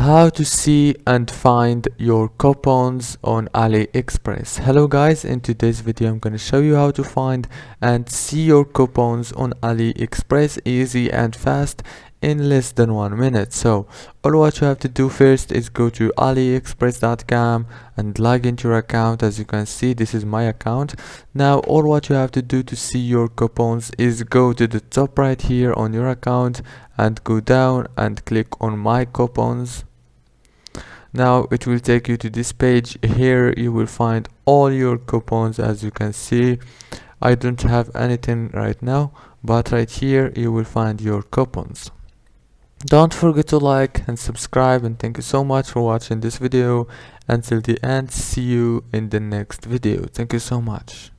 How to see and find your coupons on AliExpress. Hello guys, in today's video I'm going to show you how to find and see your coupons on AliExpress easy and fast in less than 1 minute. So all what you have to do first is go to aliexpress.com and log into your account. As you can see, this is my account. Now all what you have to do to see your coupons is go to the top right here on your account and go down and click on my coupons. Now it will take you to this page. Here you will find all your coupons. As you can see, I don't have anything right now, but right here you will find your coupons. Don't forget to like and subscribe, and thank you so much for watching this video until the end. See you in the next video. Thank you so much.